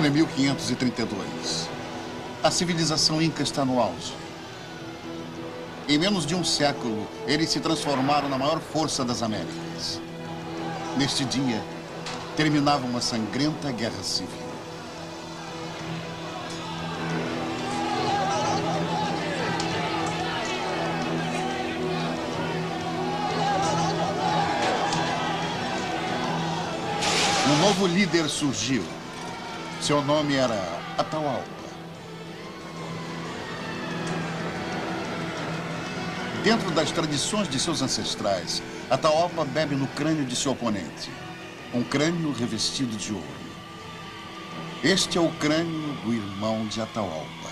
ano é 1532. A civilização inca está no auge. Em menos de um século, eles se transformaram na maior força das Américas. Neste dia, terminava uma sangrenta guerra civil. Um novo líder surgiu. Seu nome era Atahualpa. Dentro das tradições de seus ancestrais, Atahualpa bebe no crânio de seu oponente. Um crânio revestido de ouro. Este é o crânio do irmão de Atahualpa.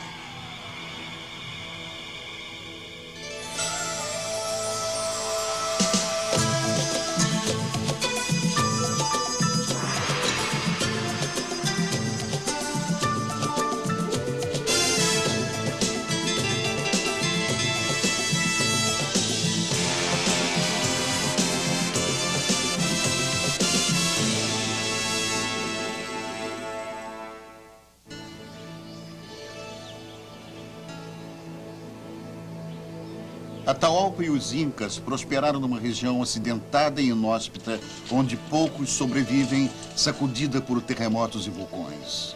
Atahualpa e os incas prosperaram numa região acidentada e inóspita, onde poucos sobrevivem, sacudida por terremotos e vulcões.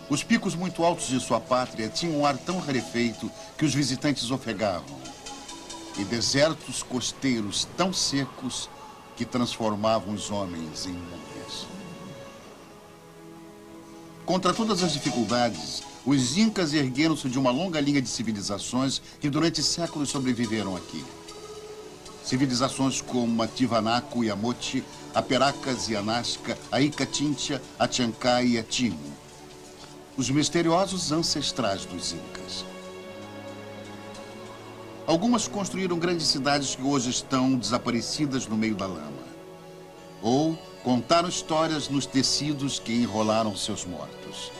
Os picos muito altos de sua pátria tinham um ar tão rarefeito que os visitantes ofegavam. E desertos costeiros tão secos que transformavam os homens em múmias. Contra todas as dificuldades, os incas ergueram-se de uma longa linha de civilizações que durante séculos sobreviveram aqui. Civilizações como a Tiwanaku e a Moche, a Peracas e a Nazca, a Icatintia, a Chancay e a Timo. Os misteriosos ancestrais dos incas. Algumas construíram grandes cidades que hoje estão desaparecidas no meio da lama. Ou contaram histórias nos tecidos que enrolaram seus mortos.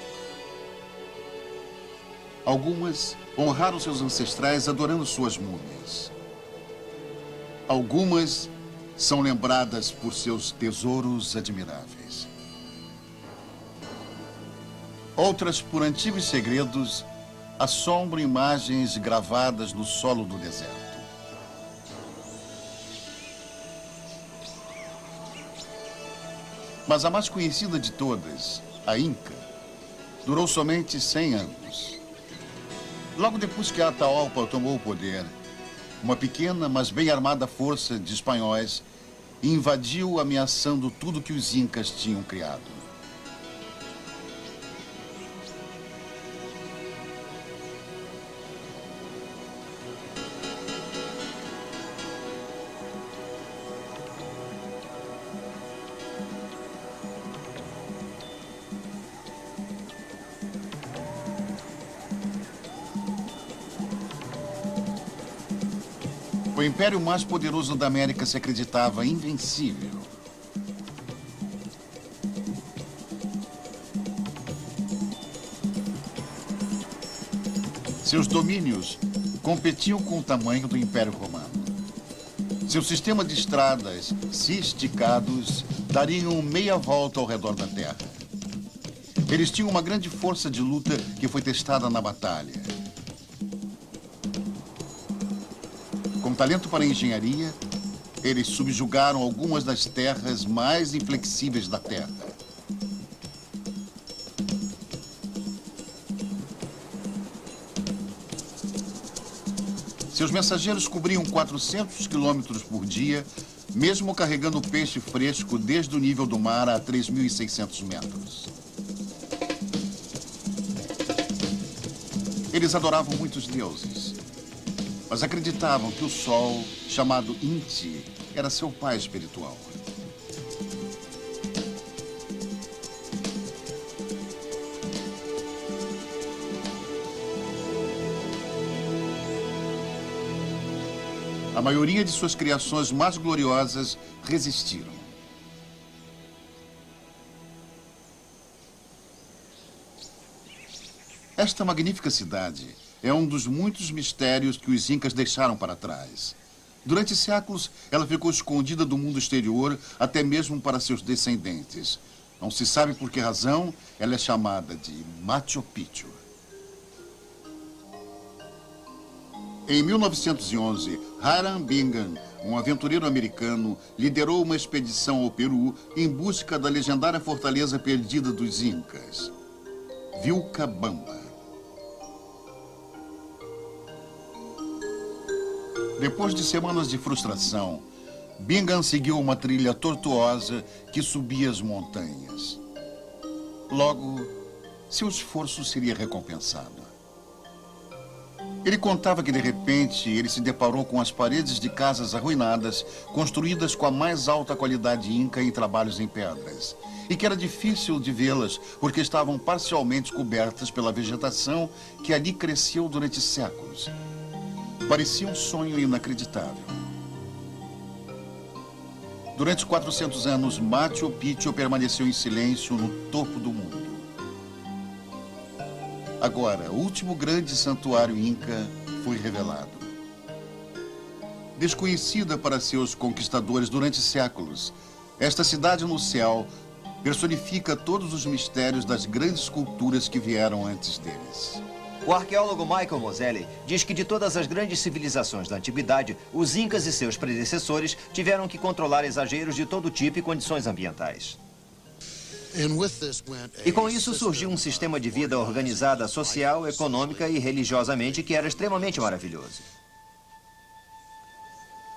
Algumas honraram seus ancestrais adorando suas múmias. Algumas são lembradas por seus tesouros admiráveis. Outras, por antigos segredos, assombram imagens gravadas no solo do deserto. Mas a mais conhecida de todas, a Inca, durou somente 100 anos. Logo depois que Atahualpa tomou o poder, uma pequena, mas bem armada força de espanhóis invadiu, ameaçando tudo que os incas tinham criado. O império mais poderoso da América se acreditava invencível. Seus domínios competiam com o tamanho do Império Romano. Seu sistema de estradas, se esticados, dariam meia volta ao redor da Terra. Eles tinham uma grande força de luta que foi testada na batalha. Com talento para a engenharia, eles subjugaram algumas das terras mais inflexíveis da Terra. Seus mensageiros cobriam 400 quilômetros por dia, mesmo carregando peixe fresco desde o nível do mar a 3.600 metros. Eles adoravam muitos deuses, mas acreditavam que o sol, chamado Inti, era seu pai espiritual. A maioria de suas criações mais gloriosas resistiram. Esta magnífica cidade é um dos muitos mistérios que os incas deixaram para trás. Durante séculos, ela ficou escondida do mundo exterior, até mesmo para seus descendentes. Não se sabe por que razão ela é chamada de Machu Picchu. Em 1911, Hiram Bingham, um aventureiro americano, liderou uma expedição ao Peru em busca da legendária fortaleza perdida dos Incas, Vilcabamba. Depois de semanas de frustração, Bingham seguiu uma trilha tortuosa que subia as montanhas. Logo, seu esforço seria recompensado. Ele contava que, de repente, ele se deparou com as paredes de casas arruinadas, construídas com a mais alta qualidade inca em trabalhos em pedras, e que era difícil de vê-las porque estavam parcialmente cobertas pela vegetação que ali cresceu durante séculos. Parecia um sonho inacreditável. Durante 400 anos, Machu Picchu permaneceu em silêncio no topo do mundo. Agora, o último grande santuário inca foi revelado. Desconhecida para seus conquistadores durante séculos, esta cidade no céu personifica todos os mistérios das grandes culturas que vieram antes deles. O arqueólogo Michael Moseley diz que de todas as grandes civilizações da antiguidade, os incas e seus predecessores tiveram que controlar exageros de todo tipo e condições ambientais. E com isso surgiu um sistema de vida organizada social, econômica e religiosamente que era extremamente maravilhoso.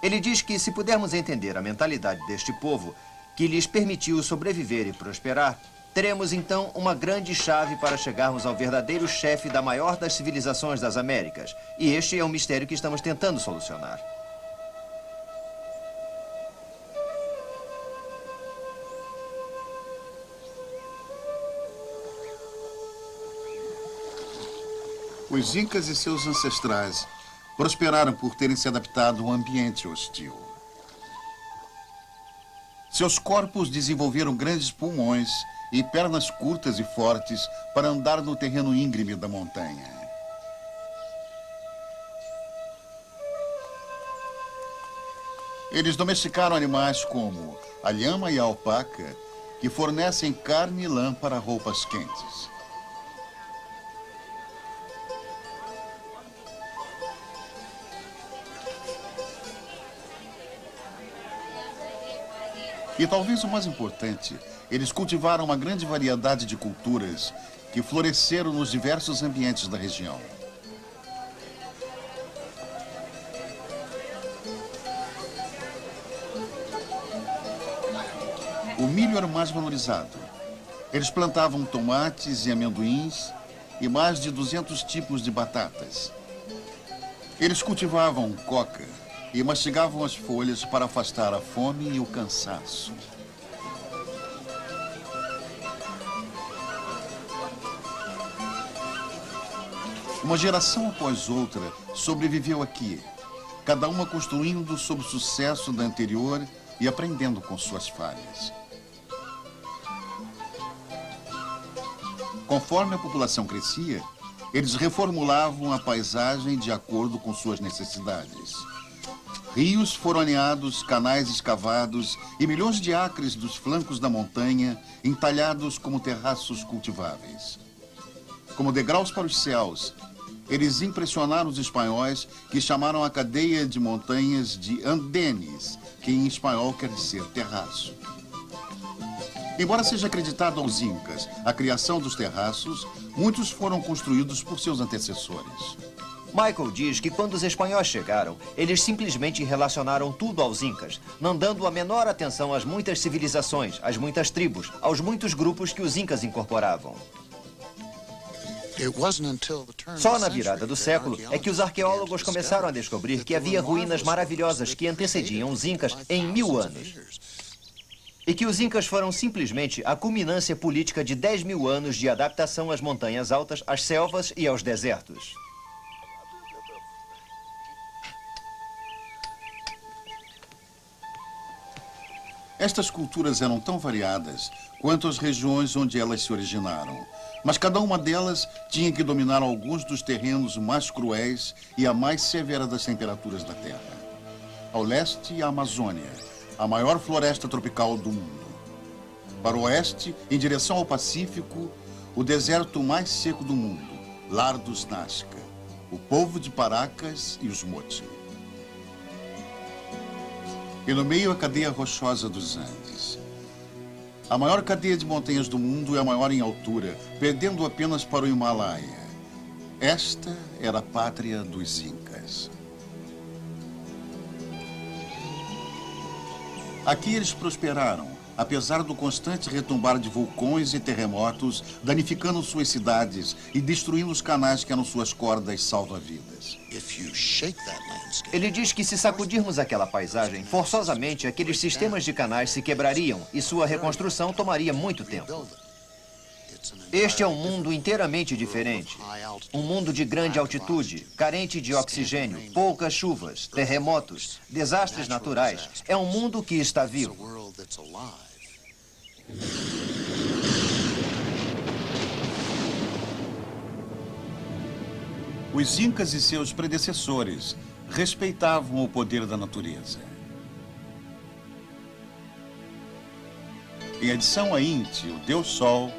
Ele diz que se pudermos entender a mentalidade deste povo, que lhes permitiu sobreviver e prosperar, teremos então uma grande chave para chegarmos ao verdadeiro chefe da maior das civilizações das Américas. E este é um mistério que estamos tentando solucionar. Os incas e seus ancestrais prosperaram por terem se adaptado a um ambiente hostil. Seus corpos desenvolveram grandes pulmões e pernas curtas e fortes para andar no terreno íngreme da montanha. Eles domesticaram animais como a lhama e a alpaca, que fornecem carne e lã para roupas quentes. E talvez o mais importante, eles cultivaram uma grande variedade de culturas que floresceram nos diversos ambientes da região. O milho era o mais valorizado. Eles plantavam tomates e amendoins e mais de 200 tipos de batatas. Eles cultivavam coca e mastigavam as folhas para afastar a fome e o cansaço. Uma geração após outra sobreviveu aqui, cada uma construindo sobre o sucesso da anterior e aprendendo com suas falhas. Conforme a população crescia, eles reformulavam a paisagem de acordo com suas necessidades. Rios foram aneados, canais escavados e milhões de acres dos flancos da montanha entalhados como terraços cultiváveis. Como degraus para os céus, eles impressionaram os espanhóis, que chamaram a cadeia de montanhas de andenes, que em espanhol quer dizer terraço. Embora seja acreditado aos incas a criação dos terraços, muitos foram construídos por seus antecessores. Michael diz que quando os espanhóis chegaram, eles simplesmente relacionaram tudo aos incas, não dando a menor atenção às muitas civilizações, às muitas tribos, aos muitos grupos que os incas incorporavam. Só na virada do século é que os arqueólogos começaram a descobrir que havia ruínas maravilhosas que antecediam os incas em 1000 anos. E que os incas foram simplesmente a culminância política de 10.000 anos de adaptação às montanhas altas, às selvas e aos desertos. Estas culturas eram tão variadas quanto as regiões onde elas se originaram, mas cada uma delas tinha que dominar alguns dos terrenos mais cruéis e a mais severa das temperaturas da Terra. Ao leste, a Amazônia, a maior floresta tropical do mundo. Para o oeste, em direção ao Pacífico, o deserto mais seco do mundo, lar dos Nazca, o povo de Paracas e os Moche. E no meio, a cadeia rochosa dos Andes. A maior cadeia de montanhas do mundo é a maior em altura, perdendo apenas para o Himalaia. Esta era a pátria dos Incas. Aqui eles prosperaram, apesar do constante retumbar de vulcões e terremotos, danificando suas cidades e destruindo os canais que eram suas cordas salva-vidas. Ele diz que se sacudirmos aquela paisagem, forçosamente aqueles sistemas de canais se quebrariam e sua reconstrução tomaria muito tempo. Este é um mundo inteiramente diferente. Um mundo de grande altitude, carente de oxigênio, poucas chuvas, terremotos, desastres naturais. É um mundo que está vivo. Os Incas e seus predecessores respeitavam o poder da natureza. Em adição a Inti, o Deus Sol,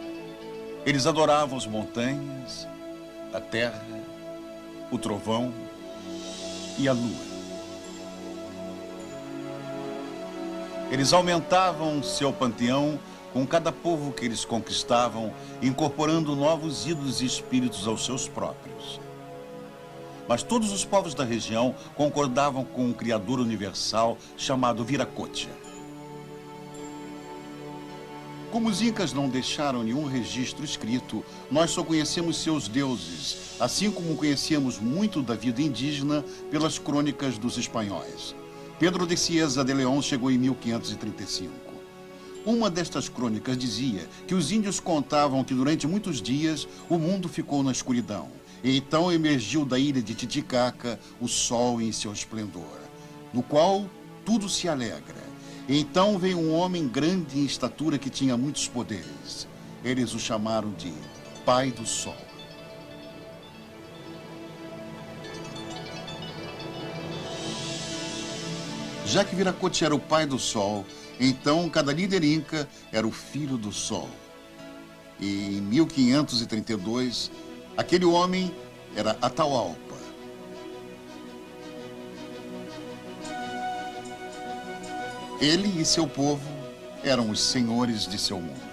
eles adoravam as montanhas, a terra, o trovão e a lua. Eles aumentavam seu panteão com cada povo que eles conquistavam, incorporando novos ídolos e espíritos aos seus próprios. Mas todos os povos da região concordavam com um Criador universal chamado Viracocha. Como os Incas não deixaram nenhum registro escrito, nós só conhecemos seus deuses, assim como conhecemos muito da vida indígena pelas crônicas dos espanhóis. Pedro de Cieza de León chegou em 1535. Uma destas crônicas dizia que os índios contavam que durante muitos dias o mundo ficou na escuridão. E então emergiu da ilha de Titicaca o sol em seu esplendor, no qual tudo se alegra. E então veio um homem grande em estatura que tinha muitos poderes. Eles o chamaram de Pai do Sol. Já que Viracocha era o Pai do Sol, então cada líder inca era o Filho do Sol. E em 1532, aquele homem era Atahualpa. Ele e seu povo eram os senhores de seu mundo.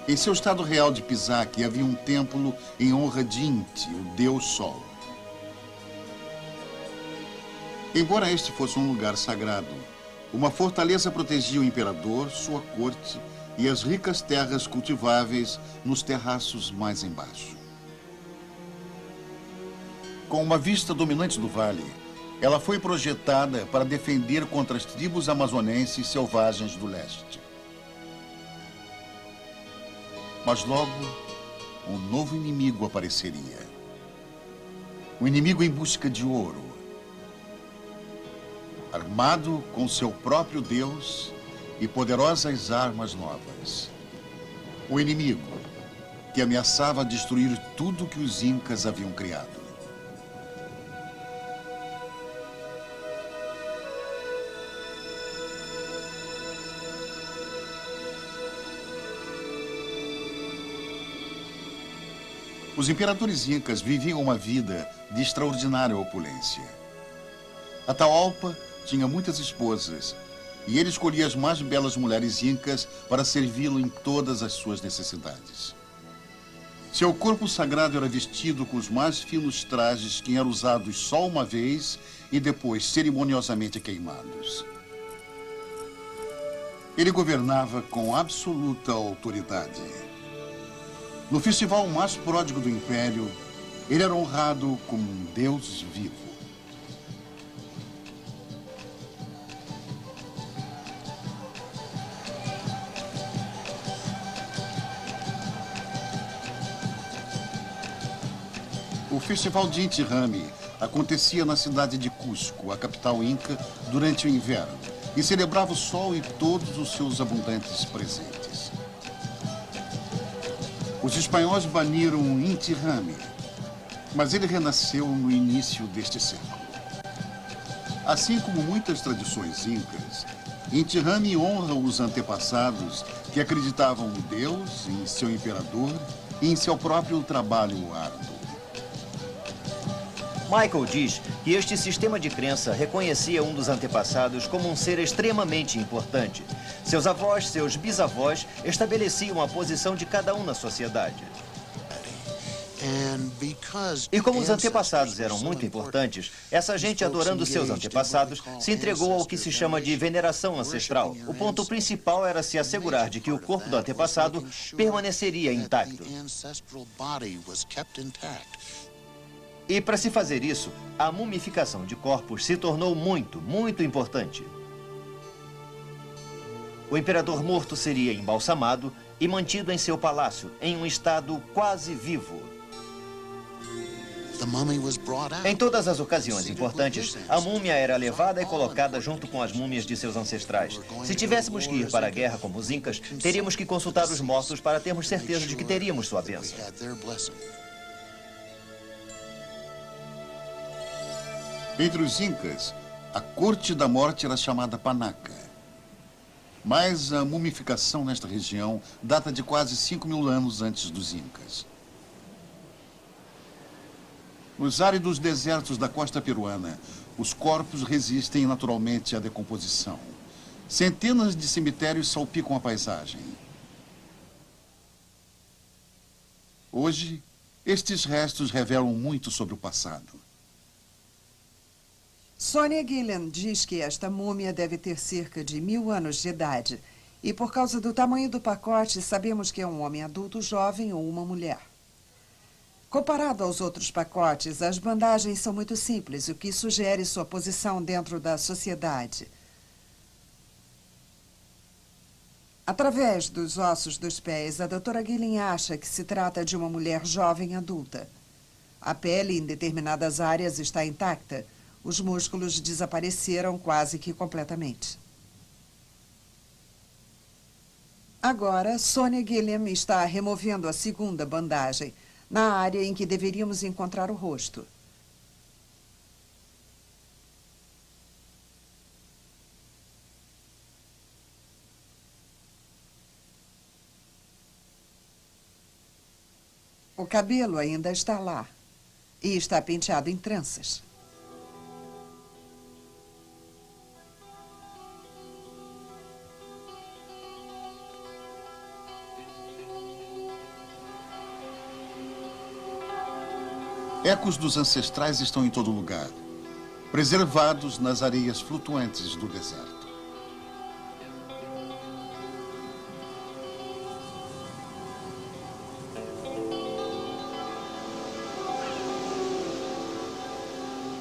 Em seu estado real de Pisaque havia um templo em honra de Inti, o Deus Sol. Embora este fosse um lugar sagrado, uma fortaleza protegia o imperador, sua corte e as ricas terras cultiváveis nos terraços mais embaixo. Com uma vista dominante do vale, ela foi projetada para defender contra as tribos amazonenses selvagens do leste. Mas logo, um novo inimigo apareceria. Um inimigo em busca de ouro. Armado com seu próprio Deus e poderosas armas novas. O inimigo que ameaçava destruir tudo que os Incas haviam criado. Os imperadores incas viviam uma vida de extraordinária opulência. Atahualpa tinha muitas esposas e ele escolhia as mais belas mulheres incas para servi-lo em todas as suas necessidades. Seu corpo sagrado era vestido com os mais finos trajes que eram usados só uma vez e depois cerimoniosamente queimados. Ele governava com absoluta autoridade. No festival mais pródigo do Império, ele era honrado como um deus vivo. O festival de Inti Raymi acontecia na cidade de Cusco, a capital inca, durante o inverno, e celebrava o sol e todos os seus abundantes presentes. Os espanhóis baniram Inti Raymi, mas ele renasceu no início deste século. Assim como muitas tradições incas, Inti-Rami honra os antepassados que acreditavam em Deus, em seu imperador e em seu próprio trabalho árduo. Michael diz que este sistema de crença reconhecia um dos antepassados como um ser extremamente importante. Seus avós, seus bisavós estabeleciam a posição de cada um na sociedade. E como os antepassados eram muito importantes, essa gente, adorando seus antepassados, se entregou ao que se chama de veneração ancestral. O ponto principal era se assegurar de que o corpo do antepassado permaneceria intacto. E para se fazer isso, a mumificação de corpos se tornou muito importante. O imperador morto seria embalsamado e mantido em seu palácio, em um estado quase vivo. Em todas as ocasiões importantes, a múmia era levada e colocada junto com as múmias de seus ancestrais. Se tivéssemos que ir para a guerra como os incas, teríamos que consultar os mortos para termos certeza de que teríamos sua bênção. Entre os incas, a corte da morte era chamada Panaca. Mas a mumificação nesta região data de quase 5.000 anos antes dos incas. Nos áridos desertos da costa peruana, os corpos resistem naturalmente à decomposição. Centenas de cemitérios salpicam a paisagem. Hoje, estes restos revelam muito sobre o passado. Sonia Gilliam diz que esta múmia deve ter cerca de 1000 anos de idade. E por causa do tamanho do pacote, sabemos que é um homem adulto jovem ou uma mulher. Comparado aos outros pacotes, as bandagens são muito simples, o que sugere sua posição dentro da sociedade. Através dos ossos dos pés, a doutora Gilliam acha que se trata de uma mulher jovem adulta. A pele em determinadas áreas está intacta. Os músculos desapareceram quase que completamente. Agora, Sonia Gilliam está removendo a segunda bandagem, na área em que deveríamos encontrar o rosto. O cabelo ainda está lá e está penteado em tranças. Ecos dos ancestrais estão em todo lugar, preservados nas areias flutuantes do deserto.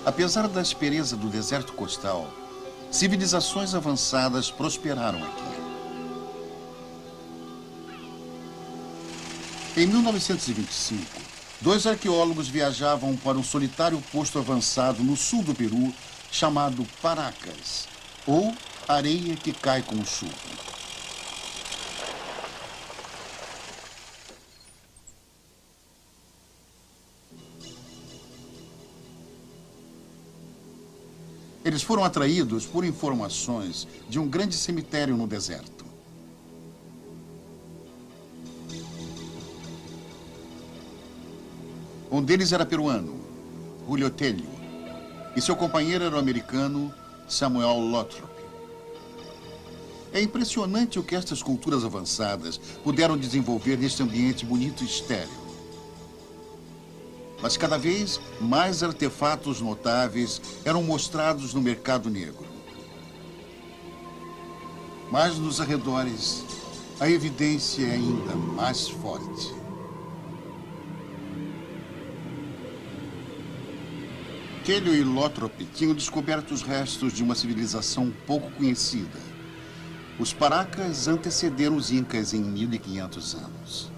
Apesar da aspereza do deserto costal, civilizações avançadas prosperaram aqui. Em 1925, 2 arqueólogos viajavam para um solitário posto avançado no sul do Peru, chamado Paracas, ou areia que cai com chuva. Eles foram atraídos por informações de um grande cemitério no deserto. Um deles era peruano, Julio Tello, e seu companheiro era o americano Samuel Lothrop. É impressionante o que estas culturas avançadas puderam desenvolver neste ambiente bonito e estéril. Mas cada vez mais artefatos notáveis eram mostrados no mercado negro. Mas nos arredores, a evidência é ainda mais forte. Tello e Lothrop tinham descoberto os restos de uma civilização pouco conhecida. Os Paracas antecederam os Incas em 1500 anos.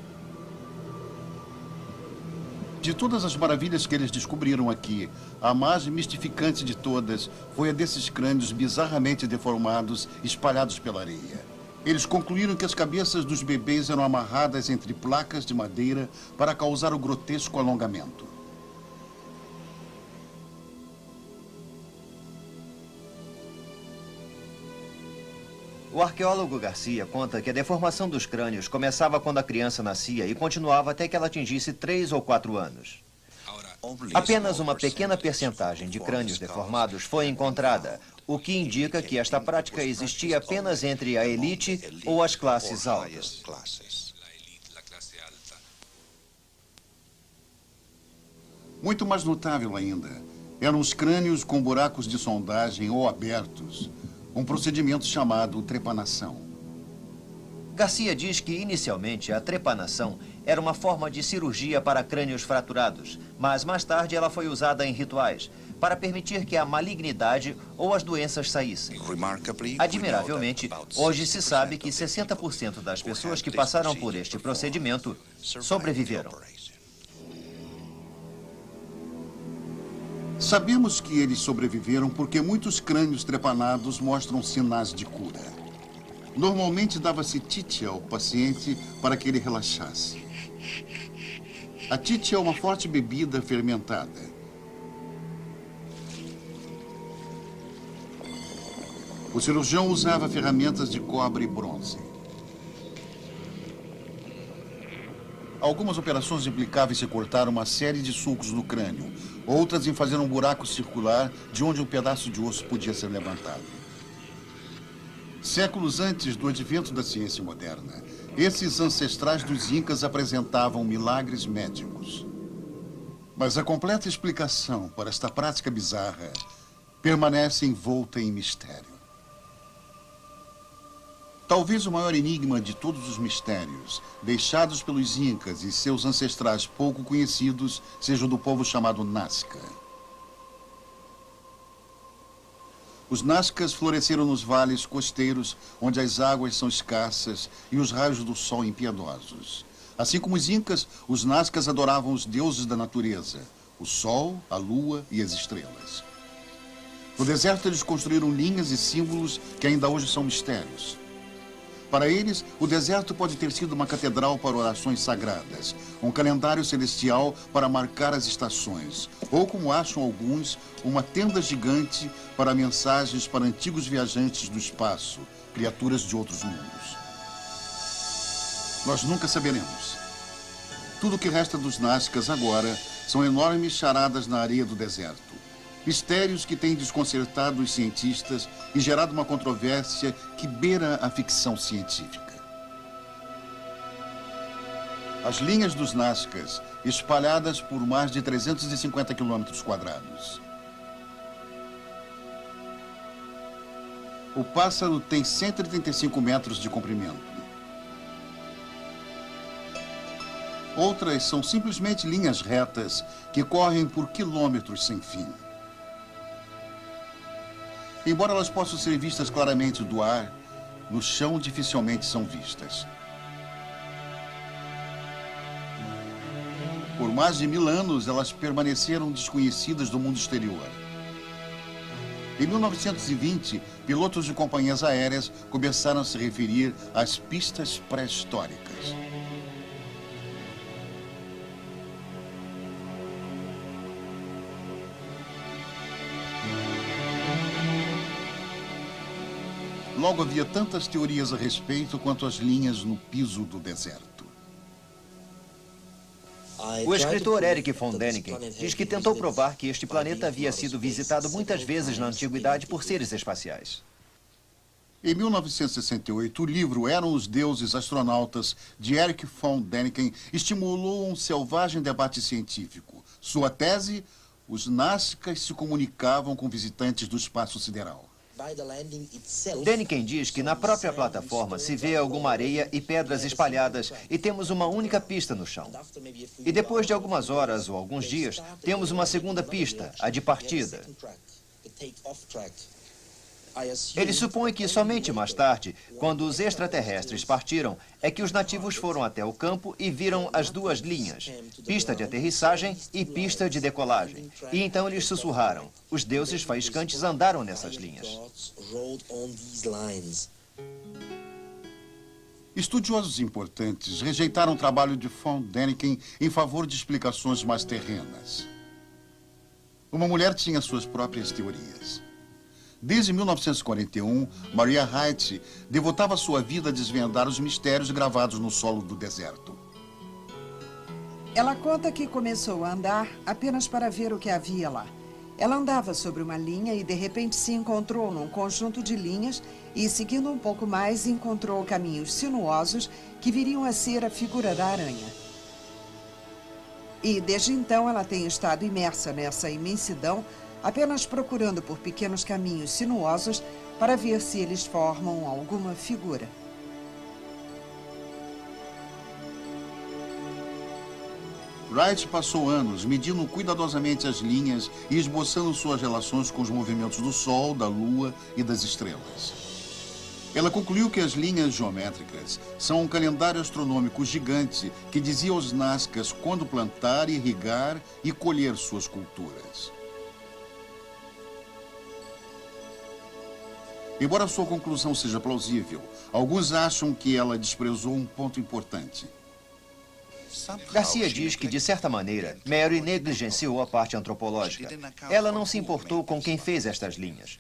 De todas as maravilhas que eles descobriram aqui, a mais mistificante de todas foi a desses crânios bizarramente deformados espalhados pela areia. Eles concluíram que as cabeças dos bebês eram amarradas entre placas de madeira para causar o grotesco alongamento. O arqueólogo Garcia conta que a deformação dos crânios começava quando a criança nascia e continuava até que ela atingisse 3 ou 4 anos. Apenas uma pequena percentagem de crânios deformados foi encontrada, o que indica que esta prática existia apenas entre a elite ou as classes altas. Muito mais notável ainda, eram os crânios com buracos de sondagem ou abertos, um procedimento chamado trepanação. Garcia diz que, inicialmente, a trepanação era uma forma de cirurgia para crânios fraturados, mas mais tarde ela foi usada em rituais, para permitir que a malignidade ou as doenças saíssem. Admiravelmente, hoje se sabe que 60% das pessoas que passaram por este procedimento sobreviveram. Sabemos que eles sobreviveram porque muitos crânios trepanados mostram sinais de cura. Normalmente dava-se tite ao paciente para que ele relaxasse. A tite é uma forte bebida fermentada. O cirurgião usava ferramentas de cobre e bronze. Algumas operações implicavam em se cortar uma série de sulcos no crânio, outras em fazer um buraco circular de onde um pedaço de osso podia ser levantado. Séculos antes do advento da ciência moderna, esses ancestrais dos Incas apresentavam milagres médicos. Mas a completa explicação para esta prática bizarra permanece envolta em mistério. Talvez o maior enigma de todos os mistérios, deixados pelos Incas e seus ancestrais pouco conhecidos, seja o do povo chamado Nazca. Os Nazcas floresceram nos vales costeiros, onde as águas são escassas e os raios do sol impiedosos. Assim como os Incas, os Nazcas adoravam os deuses da natureza, o sol, a lua e as estrelas. No deserto, eles construíram linhas e símbolos que ainda hoje são mistérios. Para eles, o deserto pode ter sido uma catedral para orações sagradas, um calendário celestial para marcar as estações, ou, como acham alguns, uma tenda gigante para mensagens para antigos viajantes do espaço, criaturas de outros mundos. Nós nunca saberemos. Tudo o que resta dos Nazcas agora são enormes charadas na areia do deserto. Mistérios que têm desconcertado os cientistas e gerado uma controvérsia que beira a ficção científica. As linhas dos Nazcas, espalhadas por mais de 350 quilômetros quadrados. O pássaro tem 135 metros de comprimento. Outras são simplesmente linhas retas que correm por quilômetros sem fim. Embora elas possam ser vistas claramente do ar, no chão dificilmente são vistas. Por mais de 1000 anos, elas permaneceram desconhecidas do mundo exterior. Em 1920, pilotos de companhias aéreas começaram a se referir às pistas pré-históricas. Logo, havia tantas teorias a respeito quanto as linhas no piso do deserto. O escritor Erich von Däniken diz que tentou provar que este planeta havia sido visitado muitas vezes na antiguidade por seres espaciais. Em 1968, o livro Eram os Deuses Astronautas, de Erich von Däniken, estimulou um selvagem debate científico. Sua tese: os Nazcas se comunicavam com visitantes do espaço sideral. Däniken diz que na própria plataforma se vê alguma areia e pedras espalhadas e temos uma única pista no chão. E depois de algumas horas ou alguns dias, temos uma segunda pista, a de partida. Ele supõe que somente mais tarde, quando os extraterrestres partiram, é que os nativos foram até o campo e viram as duas linhas, pista de aterrissagem e pista de decolagem. E então eles sussurraram. Os deuses faiscantes andaram nessas linhas. Estudiosos importantes rejeitaram o trabalho de von Däniken em favor de explicações mais terrenas. Uma mulher tinha suas próprias teorias. Desde 1941, Maria Haidt devotava sua vida a desvendar os mistérios gravados no solo do deserto. Ela conta que começou a andar apenas para ver o que havia lá. Ela andava sobre uma linha e, de repente, se encontrou num conjunto de linhas e, seguindo um pouco mais, encontrou caminhos sinuosos que viriam a ser a figura da aranha. E, desde então, ela tem estado imersa nessa imensidão, apenas procurando por pequenos caminhos sinuosos para ver se eles formam alguma figura. Wright passou anos medindo cuidadosamente as linhas e esboçando suas relações com os movimentos do Sol, da Lua e das estrelas. Ela concluiu que as linhas geométricas são um calendário astronômico gigante que dizia aos Nazcas quando plantar, irrigar e colher suas culturas. Embora sua conclusão seja plausível, alguns acham que ela desprezou um ponto importante. Garcia diz que, de certa maneira, Mary negligenciou a parte antropológica. Ela não se importou com quem fez estas linhas.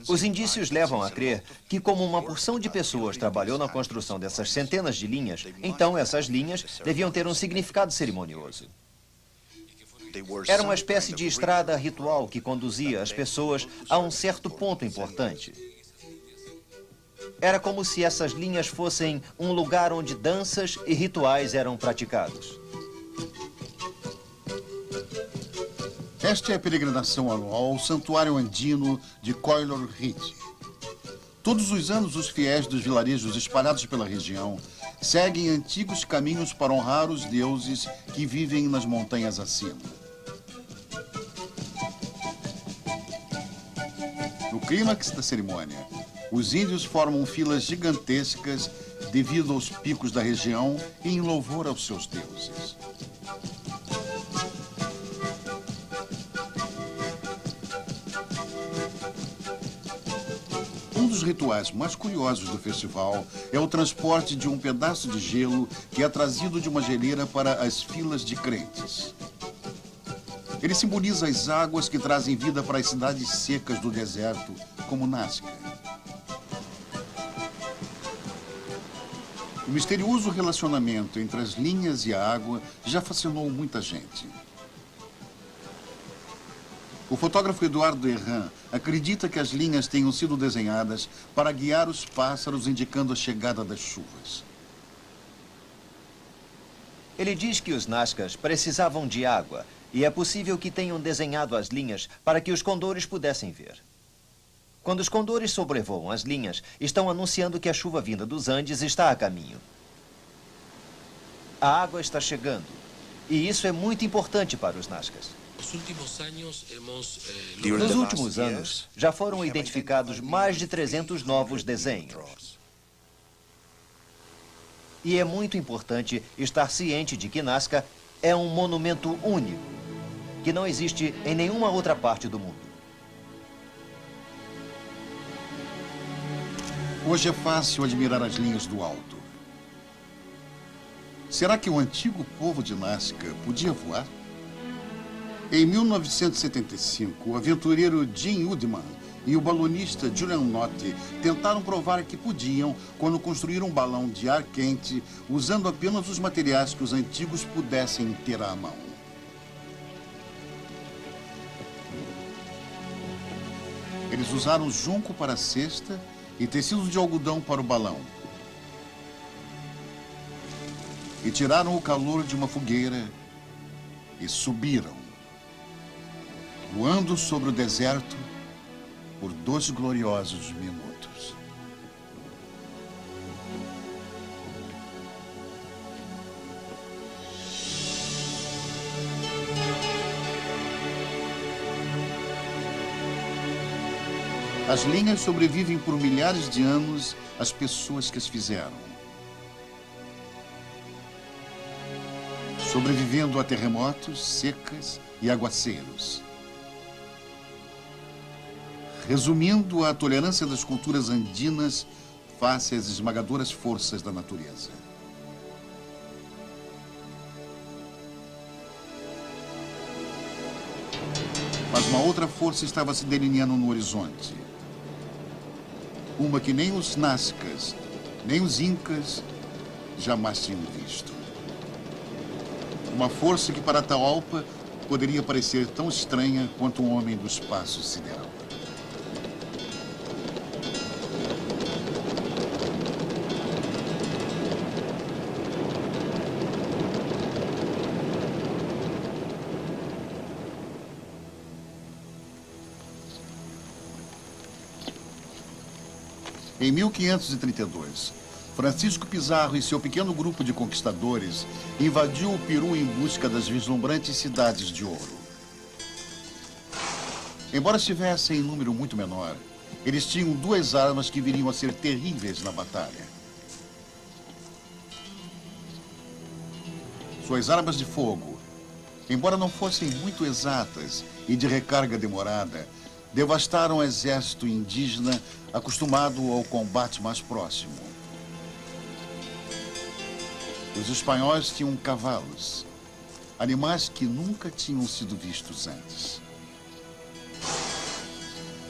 Os indícios levam a crer que, como uma porção de pessoas trabalhou na construção dessas centenas de linhas, então essas linhas deviam ter um significado cerimonioso. Era uma espécie de estrada ritual que conduzia as pessoas a um certo ponto importante. Era como se essas linhas fossem um lugar onde danças e rituais eram praticados. Esta é a peregrinação anual ao Santuário Andino de Coilor Ridge. Todos os anos, os fiéis dos vilarejos espalhados pela região seguem antigos caminhos para honrar os deuses que vivem nas montanhas acima. No clímax da cerimônia, os índios formam filas gigantescas devido aos picos da região e em louvor aos seus deuses. Um dos rituais mais curiosos do festival é o transporte de um pedaço de gelo que é trazido de uma geleira para as filas de crentes. Ele simboliza as águas que trazem vida para as cidades secas do deserto, como Nazca. O misterioso relacionamento entre as linhas e a água já fascinou muita gente. O fotógrafo Eduardo Erran acredita que as linhas tenham sido desenhadas para guiar os pássaros, indicando a chegada das chuvas. Ele diz que os Nazcas precisavam de água e é possível que tenham desenhado as linhas para que os condores pudessem ver. Quando os condores sobrevoam as linhas, estão anunciando que a chuva vinda dos Andes está a caminho. A água está chegando. E isso é muito importante para os Nazcas. Nos últimos anos, já foram identificados mais de 300 novos desenhos. E é muito importante estar ciente de que Nazca é um monumento único, que não existe em nenhuma outra parte do mundo. Hoje é fácil admirar as linhas do alto. Será que o antigo povo de Nazca podia voar? Em 1975, o aventureiro Jim Woodman e o balonista Julian Notti tentaram provar que podiam quando construíram um balão de ar quente usando apenas os materiais que os antigos pudessem ter à mão. Eles usaram junco para a cesta e tecido de algodão para o balão. E tiraram o calor de uma fogueira e subiram, voando sobre o deserto por 2 gloriosos minutos. As linhas sobrevivem por milhares de anos às pessoas que as fizeram. Sobrevivendo a terremotos, secas e aguaceiros. Resumindo a tolerância das culturas andinas face às esmagadoras forças da natureza. Mas uma outra força estava se delineando no horizonte. uma que nem os nazcas, nem os incas jamais tinham visto. Uma força que para Atahualpa poderia parecer tão estranha quanto um homem do espaço sideral. Em 1532, Francisco Pizarro e seu pequeno grupo de conquistadores invadiu o Peru em busca das vislumbrantes cidades de ouro. Embora estivessem em número muito menor, eles tinham duas armas que viriam a ser terríveis na batalha. Suas armas de fogo, embora não fossem muito exatas e de recarga demorada, devastaram o exército indígena acostumado ao combate mais próximo. Os espanhóis tinham cavalos, animais que nunca tinham sido vistos antes.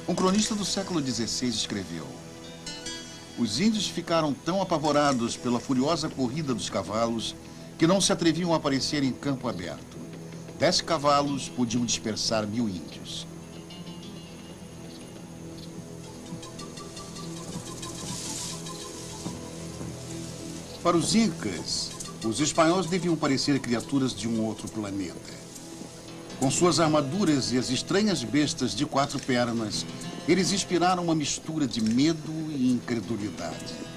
Um cronista do século XVI escreveu: os índios ficaram tão apavorados pela furiosa corrida dos cavalos que não se atreviam a aparecer em campo aberto. 10 cavalos podiam dispersar 1000 índios. Para os incas, os espanhóis deviam parecer criaturas de um outro planeta. Com suas armaduras e as estranhas bestas de 4 pernas, eles inspiraram uma mistura de medo e incredulidade.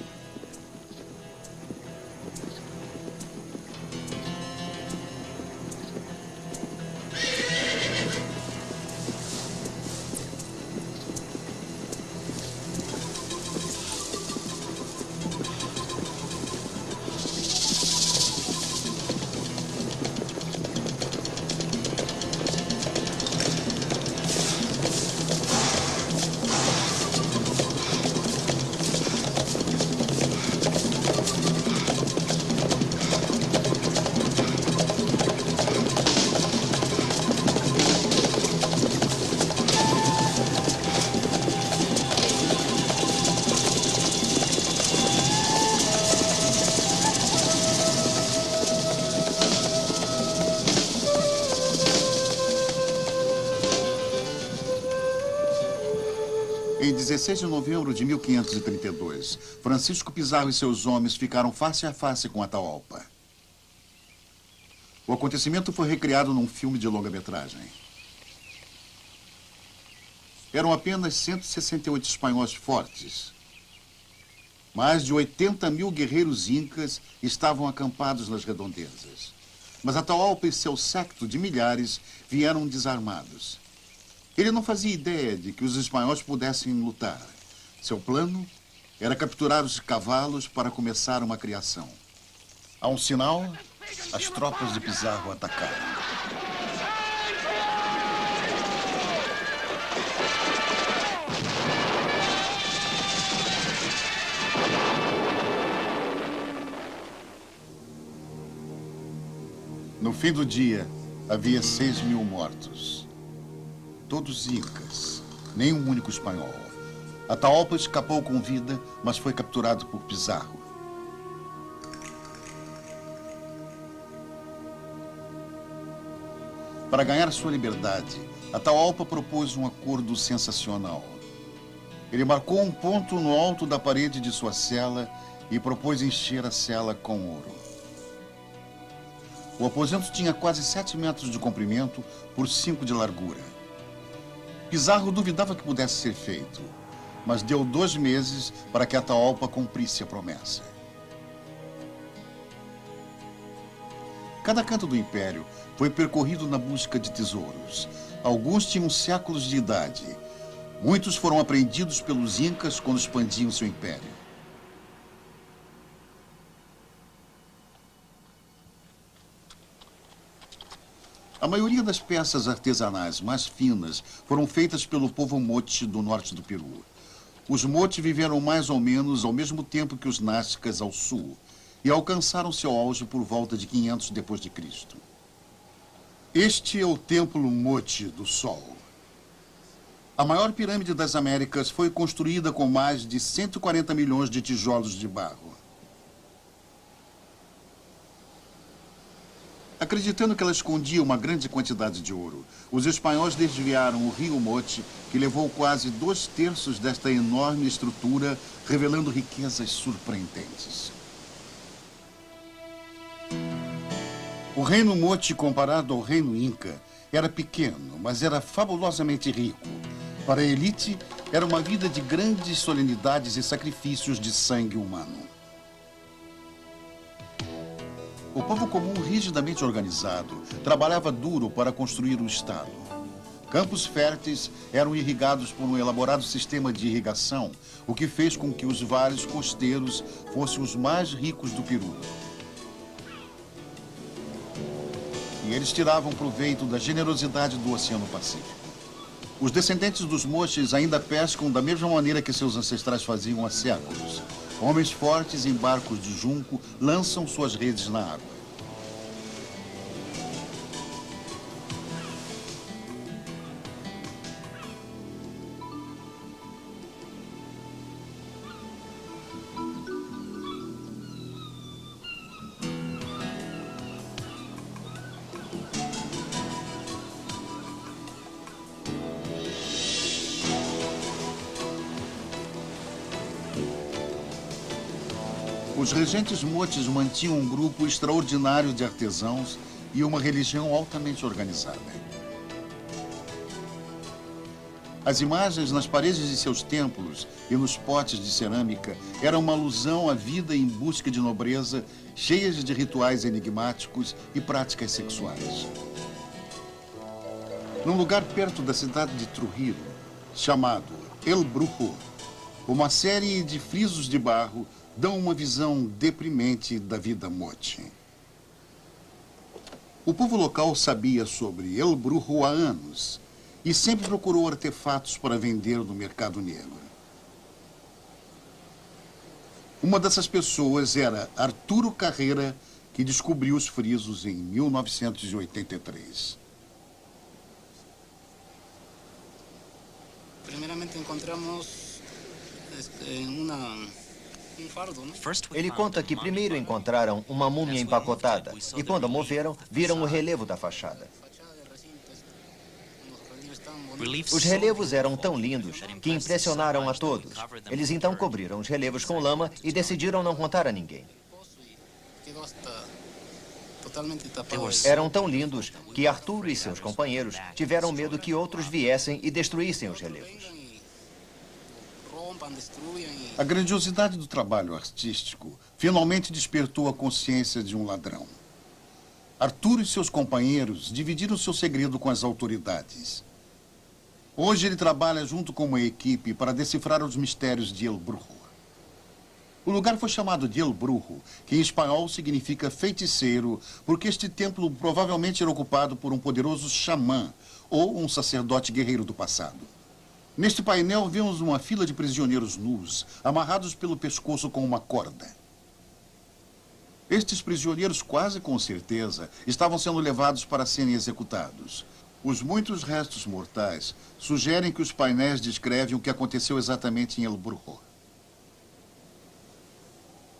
Em 16 de novembro de 1532, Francisco Pizarro e seus homens ficaram face a face com Atahualpa. O acontecimento foi recriado num filme de longa-metragem. Eram apenas 168 espanhóis fortes. Mais de 80.000 guerreiros incas estavam acampados nas redondezas. Mas Atahualpa e seu séquito de milhares vieram desarmados. Ele não fazia ideia de que os espanhóis pudessem lutar. Seu plano era capturar os cavalos para começar uma criação. A um sinal, as tropas de Pizarro atacaram. No fim do dia, havia 6.000 mortos. Todos incas, nem um único espanhol. Atahualpa escapou com vida, mas foi capturado por Pizarro. Para ganhar sua liberdade, Atahualpa propôs um acordo sensacional. Ele marcou um ponto no alto da parede de sua cela e propôs encher a cela com ouro. O aposento tinha quase 7 metros de comprimento por 5 de largura. Pizarro duvidava que pudesse ser feito, mas deu 2 meses para que Atahualpa cumprisse a promessa. Cada canto do império foi percorrido na busca de tesouros. Alguns tinham séculos de idade. Muitos foram apreendidos pelos incas quando expandiam seu império. A maioria das peças artesanais mais finas foram feitas pelo povo moche do norte do Peru. Os moche viveram mais ou menos ao mesmo tempo que os nazcas ao sul e alcançaram seu auge por volta de 500 depois de Cristo. Este é o templo moche do Sol. A maior pirâmide das Américas foi construída com mais de 140 milhões de tijolos de barro. Acreditando que ela escondia uma grande quantidade de ouro, os espanhóis desviaram o rio Moche, que levou quase 2/3 desta enorme estrutura, revelando riquezas surpreendentes. O reino Moche, comparado ao reino Inca, era pequeno, mas era fabulosamente rico. Para a elite, era uma vida de grandes solenidades e sacrifícios de sangue humano. O povo comum, rigidamente organizado, trabalhava duro para construir o Estado. Campos férteis eram irrigados por um elaborado sistema de irrigação, o que fez com que os vales costeiros fossem os mais ricos do Peru. E eles tiravam proveito da generosidade do Oceano Pacífico. Os descendentes dos Moches ainda pescam da mesma maneira que seus ancestrais faziam há séculos. Homens fortes em barcos de junco lançam suas redes na água. Os regentes Moches mantinham um grupo extraordinário de artesãos e uma religião altamente organizada. As imagens nas paredes de seus templos e nos potes de cerâmica eram uma alusão à vida em busca de nobreza, cheias de rituais enigmáticos e práticas sexuais. Num lugar perto da cidade de Trujillo, chamado El Brujo, uma série de frisos de barro dão uma visão deprimente da vida Moche. O povo local sabia sobre El Brujo há anos e sempre procurou artefatos para vender no mercado negro. Uma dessas pessoas era Arturo Carrera, que descobriu os frisos em 1983. Primeiramente encontramos Ele conta que primeiro encontraram uma múmia empacotada e, quando a moveram, viram o relevo da fachada. Os relevos eram tão lindos que impressionaram a todos. Eles então cobriram os relevos com lama e decidiram não contar a ninguém. Eram tão lindos que Arturo e seus companheiros tiveram medo que outros viessem e destruíssem os relevos. A grandiosidade do trabalho artístico finalmente despertou a consciência de um ladrão. Arturo e seus companheiros dividiram seu segredo com as autoridades. Hoje ele trabalha junto com uma equipe para decifrar os mistérios de El Brujo. O lugar foi chamado de El Brujo, que em espanhol significa feiticeiro, porque este templo provavelmente era ocupado por um poderoso xamã ou um sacerdote guerreiro do passado. Neste painel vemos uma fila de prisioneiros nus, amarrados pelo pescoço com uma corda. Estes prisioneiros, quase com certeza, estavam sendo levados para serem executados. Os muitos restos mortais sugerem que os painéis descrevem o que aconteceu exatamente em El Brujo.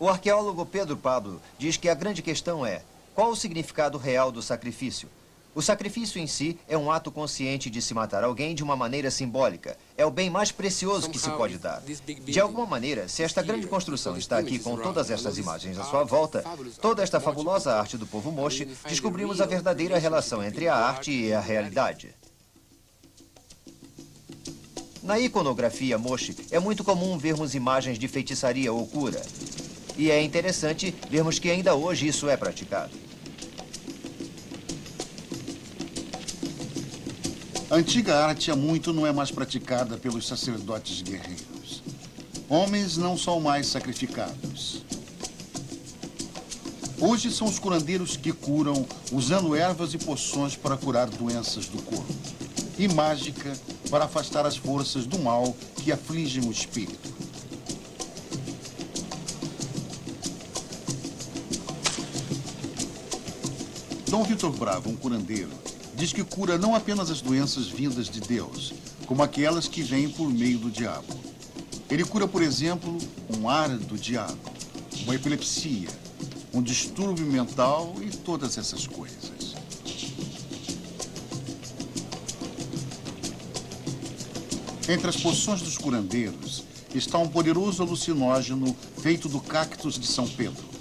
O arqueólogo Pedro Pablo diz que a grande questão é: qual o significado real do sacrifício? O sacrifício em si é um ato consciente de se matar alguém de uma maneira simbólica. É o bem mais precioso que se pode dar. De alguma maneira, se esta grande construção está aqui com todas estas imagens à sua volta, toda esta fabulosa arte do povo Moche, descobrimos a verdadeira relação entre a arte e a realidade. Na iconografia Moche, é muito comum vermos imagens de feitiçaria ou cura. E é interessante vermos que ainda hoje isso é praticado. A antiga arte há muito não é mais praticada pelos sacerdotes guerreiros. Homens não são mais sacrificados. Hoje são os curandeiros que curam, usando ervas e poções para curar doenças do corpo. E mágica para afastar as forças do mal que afligem o espírito. Dom Vitor Bravo, um curandeiro, diz que cura não apenas as doenças vindas de Deus, como aquelas que vêm por meio do diabo. Ele cura, por exemplo, um ar do diabo, uma epilepsia, um distúrbio mental e todas essas coisas. Entre as poções dos curandeiros está um poderoso alucinógeno feito do cactus de São Pedro.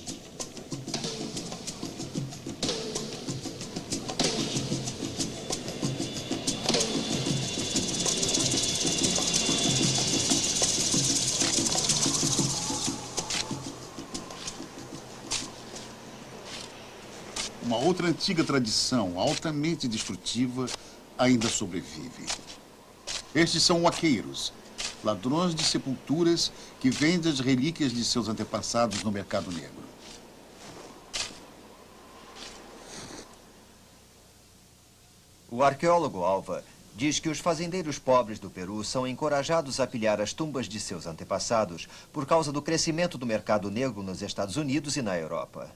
Uma outra antiga tradição, altamente destrutiva, ainda sobrevive. Estes são huaqueiros, ladrões de sepulturas que vendem as relíquias de seus antepassados no mercado negro. O arqueólogo Alva diz que os fazendeiros pobres do Peru são encorajados a pilhar as tumbas de seus antepassados por causa do crescimento do mercado negro nos Estados Unidos e na Europa.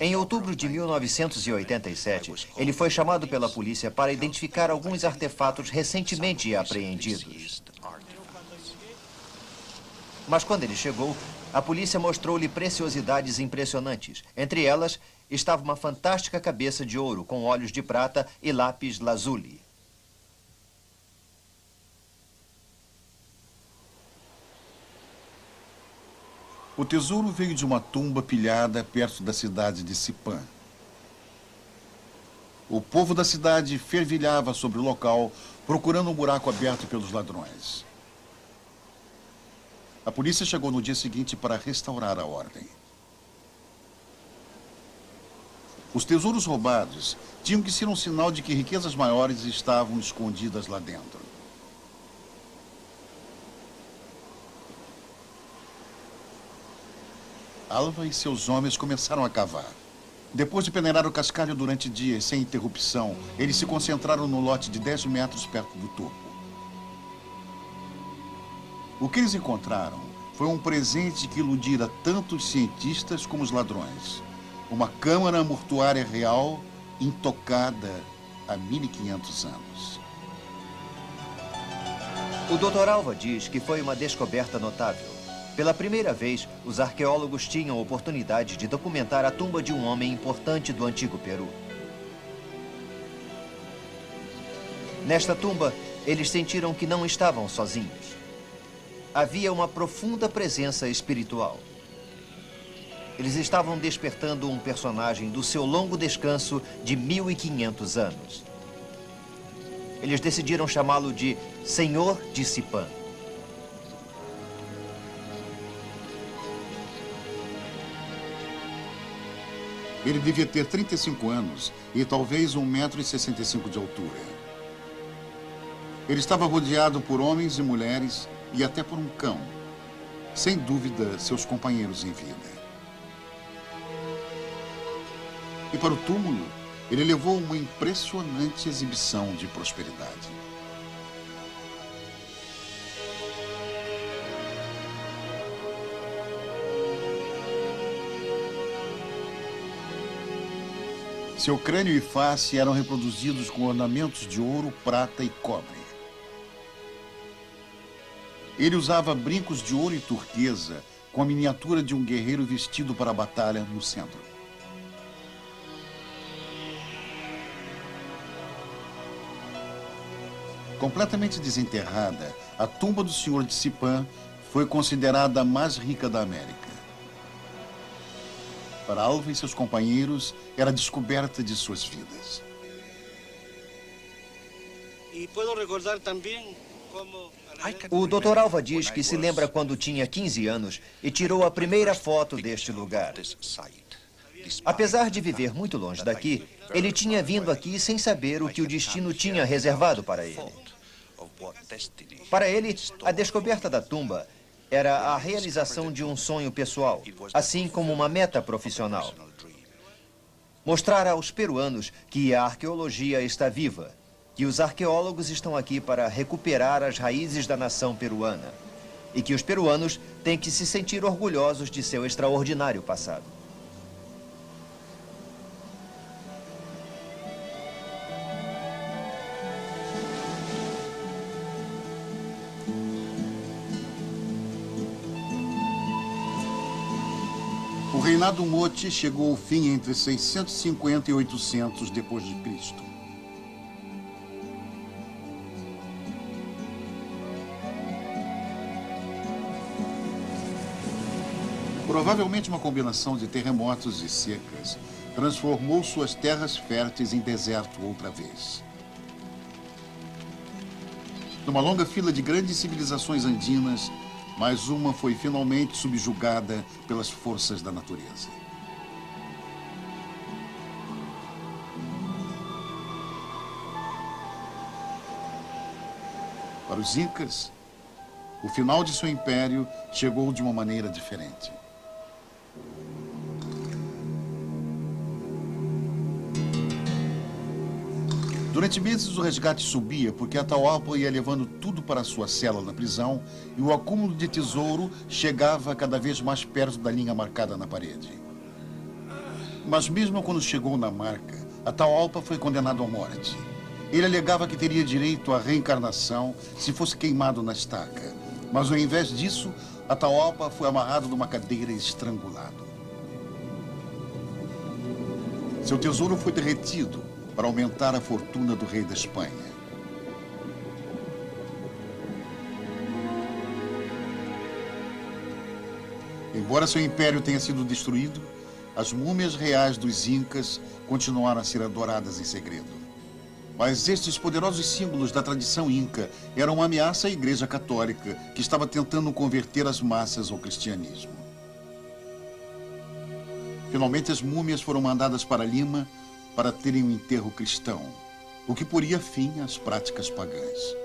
Em outubro de 1987, ele foi chamado pela polícia para identificar alguns artefatos recentemente apreendidos. Mas quando ele chegou, a polícia mostrou-lhe preciosidades impressionantes. Entre elas, estava uma fantástica cabeça de ouro com olhos de prata e lápis lazuli. O tesouro veio de uma tumba pilhada perto da cidade de Sipã. O povo da cidade fervilhava sobre o local, procurando um buraco aberto pelos ladrões. A polícia chegou no dia seguinte para restaurar a ordem. Os tesouros roubados tinham que ser um sinal de que riquezas maiores estavam escondidas lá dentro. Alva e seus homens começaram a cavar. Depois de peneirar o cascalho durante dias sem interrupção, eles se concentraram no lote de 10 metros perto do topo. O que eles encontraram foi um presente que iludira tanto os cientistas como os ladrões. Uma câmara mortuária real intocada há 1500 anos. O Dr. Alva diz que foi uma descoberta notável. Pela primeira vez, os arqueólogos tinham a oportunidade de documentar a tumba de um homem importante do antigo Peru. Nesta tumba, eles sentiram que não estavam sozinhos. Havia uma profunda presença espiritual. Eles estavam despertando um personagem do seu longo descanso de 1500 anos. Eles decidiram chamá-lo de Senhor de Sipã. Ele devia ter 35 anos e talvez 1,65 m de altura. Ele estava rodeado por homens e mulheres e até por um cão. Sem dúvida, seus companheiros em vida. E para o túmulo, ele levou uma impressionante exibição de prosperidade. Seu crânio e face eram reproduzidos com ornamentos de ouro, prata e cobre. Ele usava brincos de ouro e turquesa com a miniatura de um guerreiro vestido para a batalha no centro. Completamente desenterrada, a tumba do Senhor de Sipã foi considerada a mais rica da América. Para Alva e seus companheiros, era a descoberta de suas vidas. O Dr. Alva diz que se lembra quando tinha 15 anos e tirou a primeira foto deste lugar. Apesar de viver muito longe daqui, ele tinha vindo aqui sem saber o que o destino tinha reservado para ele. Para ele, a descoberta da tumba era a realização de um sonho pessoal, assim como uma meta profissional. Mostrar aos peruanos que a arqueologia está viva, que os arqueólogos estão aqui para recuperar as raízes da nação peruana e que os peruanos têm que se sentir orgulhosos de seu extraordinário passado. reinado Moche chegou ao fim entre 650 e 800 depois de Cristo. Provavelmente uma combinação de terremotos e secas transformou suas terras férteis em deserto outra vez. Numa longa fila de grandes civilizações andinas, mais uma foi finalmente subjugada pelas forças da natureza. Para os Incas, o final de seu império chegou de uma maneira diferente. Durante meses o resgate subia porque Atahualpa ia levando tudo para sua cela na prisão e o acúmulo de tesouro chegava cada vez mais perto da linha marcada na parede. Mas mesmo quando chegou na marca, Atahualpa foi condenado à morte. Ele alegava que teria direito à reencarnação se fosse queimado na estaca. Mas ao invés disso, Atahualpa foi amarrado numa cadeira e estrangulado. Seu tesouro foi derretido para aumentar a fortuna do rei da Espanha. Embora seu império tenha sido destruído, as múmias reais dos Incas continuaram a ser adoradas em segredo. Mas estes poderosos símbolos da tradição Inca eram uma ameaça à Igreja Católica, que estava tentando converter as massas ao cristianismo. Finalmente, as múmias foram mandadas para Lima para terem um enterro cristão, o que poria fim às práticas pagãs.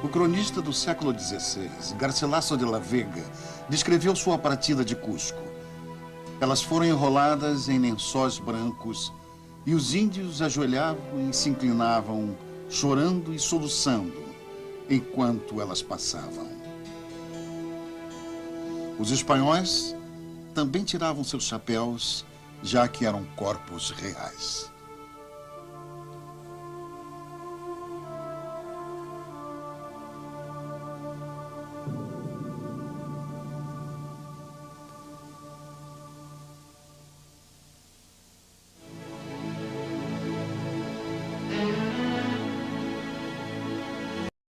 O cronista do século XVI, Garcilaso de la Vega, descreveu sua partida de Cusco. Elas foram enroladas em lençóis brancos e os índios ajoelhavam e se inclinavam, chorando e soluçando, enquanto elas passavam. Os espanhóis também tiravam seus chapéus, já que eram corpos reais.